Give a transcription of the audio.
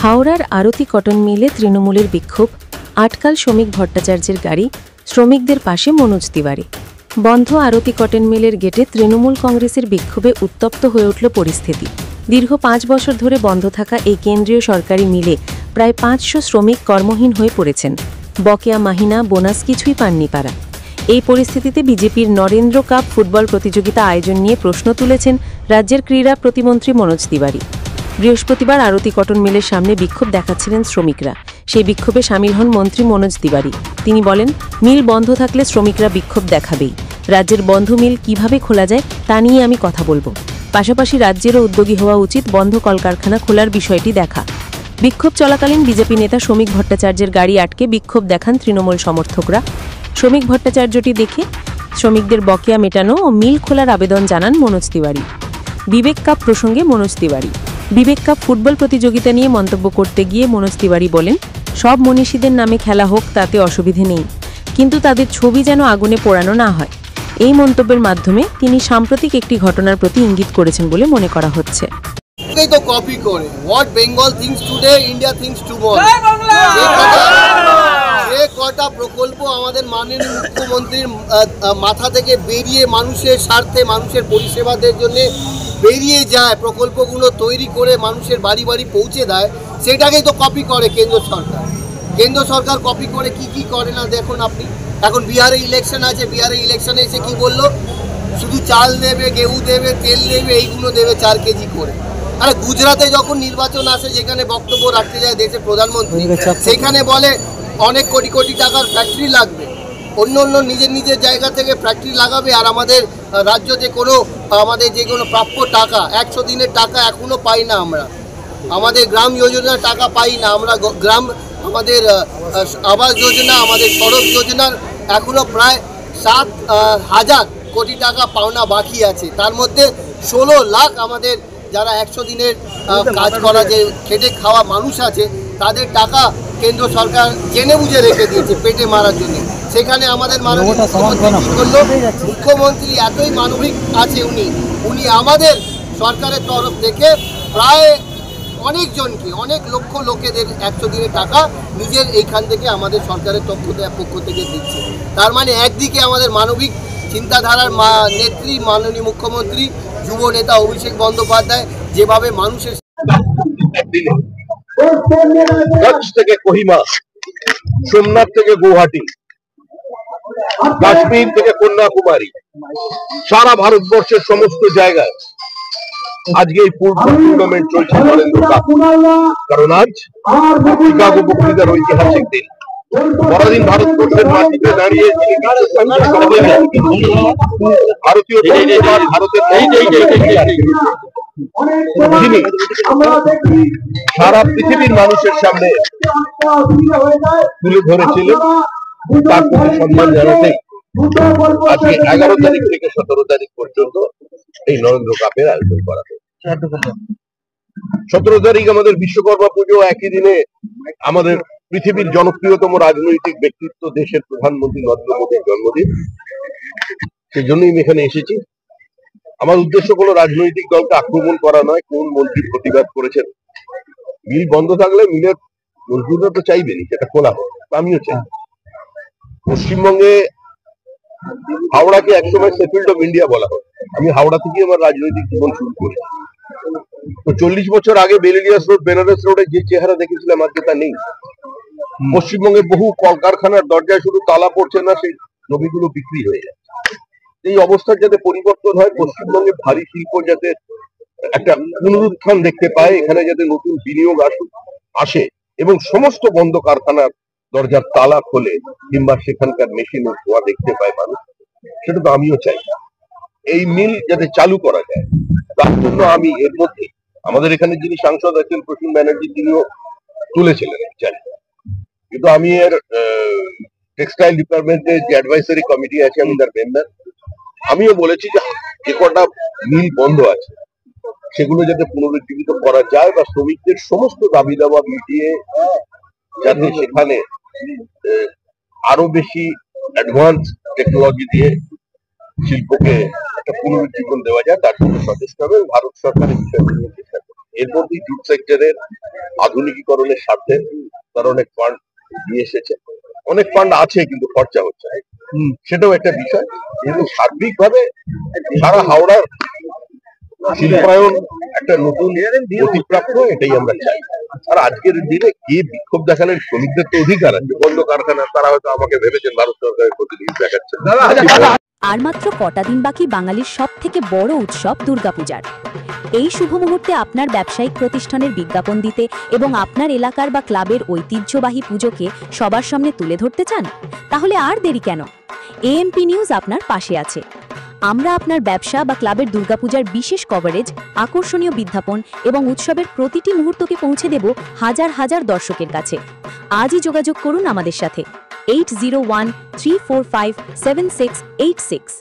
হাওড়ার আরতি কটন মিলে তৃণমূলের বিক্ষোভ, আটকাল শ্রমিক ভট্টাচার্যের গাড়ি, শ্রমিকদের পাশে মনোজ তিওয়ারি। বন্ধ আরতি কটন মিলের গেটে তৃণমূল কংগ্রেসের বিক্ষোভে উত্তপ্ত হয়ে উঠল পরিস্থিতি। দীর্ঘ 5 বছর ধরে বন্ধ থাকা এই কেন্দ্রীয় সরকারি মিলে প্রায় 500 শ্রমিক কর্মহীন হয়ে পড়েছেন। বকেয়া মাহিনা, বোনাস কিছুই পাননি তারা। এই পরিস্থিতিতে বিজেপির নরেন্দ্র কাপ ফুটবল প্রতিযোগিতা আয়োজন নিয়ে প্রশ্ন তুলেছেন রাজ্যের ক্রীড়া প্রতিমন্ত্রী মনোজ তিওয়ারি। বৃহস্পতিবার আরতি কটন মিলের সামনে বিক্ষোভ দেখাচ্ছিলেন শ্রমিকরা। সেই বিক্ষোভে সামিল হন মন্ত্রী মনোজ তিওয়ারি। তিনি বলেন, মিল বন্ধ থাকলে শ্রমিকরা বিক্ষোভ দেখাবেই। রাজ্যের বন্ধ মিল কিভাবে খোলা যায় তা নিয়ে আমি কথা বলবো। পাশাপাশি রাজ্যেরও উদ্যোগী হওয়া উচিত বন্ধ কলকারখানা খোলার বিষয়টি দেখা। বিক্ষোভ চলাকালীন বিজেপি নেতা শ্রমিক ভট্টাচার্যের গাড়ি আটকে বিক্ষোভ দেখান তৃণমূল সমর্থকরা। শ্রমিক ভট্টাচার্যটি দেখে শ্রমিকদের বকেয়া মেটানো ও মিল খোলার আবেদন জানান মনোজ তিওয়ারি। বিবেক কাপ প্রসঙ্গে মনোজ তিওয়ারি। বিবেক কাপ ফুটবল প্রতিযোগিতা নিয়ে মন্তব্য করতে গিয়ে মনোজ তিওয়ারি বলেন, সব মনীষীদের নামে খেলা হোক, তাতে অসুবিধে নেই, কিন্তু তাদের ছবি যেন আগুনে পোড়ানো না হয়। এই মন্তব্যের মাধ্যমে তিনি সাম্প্রতিক একটি ঘটনার প্রতি ইঙ্গিত করেছেন বলে মনে করা হচ্ছে। তো কপি করে what Bengal things today, India things tomorrow. যে কটা প্রকল্প আমাদের মাননীয় মুখ্যমন্ত্রীর মাথা থেকে বেরিয়ে মানুষের স্বার্থে, মানুষের পরিষেবাদের জন্য বেরিয়ে যায়, প্রকল্পগুলো তৈরি করে মানুষের বাড়ি বাড়ি পৌঁছে দেয়, সেটাকেই তো কপি করে কেন্দ্র সরকার। কেন্দ্র সরকার কপি করে কি করে না দেখুন আপনি। এখন বিহারে ইলেকশন আছে, বিহারে ইলেকশনে এসে কি বললো, শুধু চাল দেবে, গেহু দেবে, তেল দেবে, এইগুলো দেবে 4 কেজি করে। আরে গুজরাটে যখন নির্বাচন আসে, যেখানে বক্তব্য রাখতে যায় দেশের প্রধানমন্ত্রী, সেখানে বলে অনেক কোটি কোটি টাকার ফ্যাক্টরি লাগবে, অন্য নিজের নিজের জায়গা থেকে ফ্যাক্টরি লাগাবে, আর আমাদের রাজ্য যে কোনো আমাদের যে কোনো প্রাপ্য টাকা 100 দিনের টাকা এখনও পাই না আমরা, আমাদের গ্রাম যোজনার টাকা পাই না আমরা, গ্রাম আমাদের আবাস যোজনা, আমাদের সড়ক যোজনার এখনও প্রায় 7,000 কোটি টাকা পাওনা বাকি আছে। তার মধ্যে 16 লাখ আমাদের যারা 100 দিনের কাজ করা, যে খেটে খাওয়া মানুষ আছে, তাদের টাকা কেন্দ্র সরকার জেনে বুঝে রেখে দিয়েছে পেটে মারার জন্য। সেখানে আমাদের মাননীয় মুখ্যমন্ত্রী এতই মানবিক আছে, উনি আমাদের সরকারের তরফ থেকে প্রায় অনেকজনকে, অনেক লক্ষ লোকেদের 100 দিনের টাকা নিজের এইখান থেকে আমাদের সরকারের পক্ষ থেকে দিচ্ছে। তার মানে একদিকে আমাদের মানবিক চিন্তাধারার নেত্রী মাননীয় মুখ্যমন্ত্রী, যুব নেতা অভিষেক বন্দ্যোপাধ্যায় যেভাবে মানুষের থেকে কোহিমা, সোমনাথ থেকে গুয়াহাটি, কাশ্মীর থেকে কন্যাকুমারী, সারা ভারতবর্ষের সমস্ত জায়গায় আজকে এই ফুটবল টুর্নামেন্ট চলছে নরেন্দ্র কাপ। কারণ আজ শিকাগো বক্তৃতার ঐতিহাসিক দিন। পরদিন ভারতবর্ষের মাটিতে দাঁড়িয়ে ভারতীয় ভারতের তিনি সারা পৃথিবীর মানুষের সামনে তুলে ধরেছিলেন, তার প্রতি সম্মান জানাতেই আজকে 11 তারিখ থেকে 17 তারিখ পর্যন্ত এই নরেন্দ্র কাপের আয়োজন করা হয়েছে। 17 তারিখ আমাদের বিশ্বকর্মা পুজো, একই দিনে আমাদের পৃথিবীর জনপ্রিয়তম রাজনৈতিক ব্যক্তিত্ব, দেশের প্রধানমন্ত্রী নরেন্দ্র মোদীর জন্মদিন। সেই জন্যই আমি এখানে এসেছি। আমার উদ্দেশ্য কোনো রাজনৈতিক দলকে আক্রমণ করা নয়। কোন মন্ত্রী প্রতিবাদ করেছেন, মিল বন্ধ থাকলে মিলের মজদুররা তো চাইবেনি সেটা খোলা হোক, আমিও চাই। পশ্চিমবঙ্গে হাওড়াকে একসময় সেফিল্ড অফ ইন্ডিয়া বলা হয়। আমি হাওড়া থেকে আমার রাজনৈতিক জীবন শুরু করি। তো 40 বছর আগে বেলেলিয়াস রোড, বেনারস রোডে যে চেহারা দেখেছিলাম আজকে তা নেই। পশ্চিমবঙ্গে বহু কলকারখানার দরজায় শুধু তালা পড়ছে না, সেই জমিগুলো বিক্রি হয়ে যাচ্ছে। এই অবস্থার যাতে পরিবর্তন হয়, পশ্চিমবঙ্গে ভারী শিল্প যাতে একটা পুনরুত্থান দেখতে পায়, এখানে যাতে নতুন বিনিয়োগ আসে এবং সমস্ত বন্ধ কারখানার দরজার তালা খোলে কিংবা সেখানকার মেশিনের ধোঁয়া দেখতে পায় মানুষ, সেটা তো আমিও চাই। এই মিল যাতে চালু করা যায়, তার জন্য আমি এর মধ্যে আমাদের এখানে যিনি সাংসদ আছেন প্রসূন ব্যানার্জি, তিনিও তুলেছিলেন জানি, কিন্তু আমি এর টেক্সটাইল ডিপার্টমেন্টের যে অ্যাডভাইসারি কমিটি আছে, আমি তার মেম্বার। আমিও বলেছি যে কটা মিল বন্ধ আছে সেগুলো যাতে পুনরুজ্জীবিত করা যায় বা শ্রমিকদের সমস্ত দাবি দাবা মিটিয়ে যাতে সেখানে আরো বেশি অ্যাডভান্স টেকনোলজি দিয়ে শিল্পকে একটা পুনরুজ্জীবন দেওয়া যায়, তার জন্য সচেষ্ট হবে। ভারত সরকারের বিষয়টি নিয়ে চেষ্টা করে। এরপর জুট সেক্টরের আধুনিকীকরণের স্বার্থে তারা অনেক ফান্ড দিয়ে এসেছে, অনেক ফান্ড আছে কিন্তু খরচা হচ্ছে, সেটাও একটা বিষয়। কিন্তু সার্বিকভাবে সারা হাওড়ার শিল্পায়ন একটা নতুন গতিপ্রাপ্ত, এটাই আমরা চাই। আর আজকের দিনে কে বিক্ষোভ দেখালেন, শ্রমিকদের তো অধিকার আছে, বন্ধ কারখানা, তারা হয়তো আমাকে ভেবেছেন ভারত সরকারের প্রতিনিধি দেখাচ্ছেন। আর মাত্র কটা দিন বাকি বাঙালির সব থেকে বড় উৎসব দুর্গাপূজার। এই শুভ মুহূর্তে আপনার ব্যবসায়িক প্রতিষ্ঠানের বিজ্ঞাপন দিতে এবং আপনার এলাকার বা ক্লাবের ঐতিহ্যবাহী পুজোকে সবার সামনে তুলে ধরতে চান? তাহলে আর দেরি কেন? এএমপি নিউজ আপনার পাশে আছে। আমরা আপনার ব্যবসা বা ক্লাবের দুর্গাপূজার বিশেষ কভারেজ, আকর্ষণীয় বিজ্ঞাপন এবং উৎসবের প্রতিটি মুহূর্তকে পৌঁছে দেব হাজার হাজার দর্শকের কাছে। আজই যোগাযোগ করুন আমাদের সাথে 8013457686।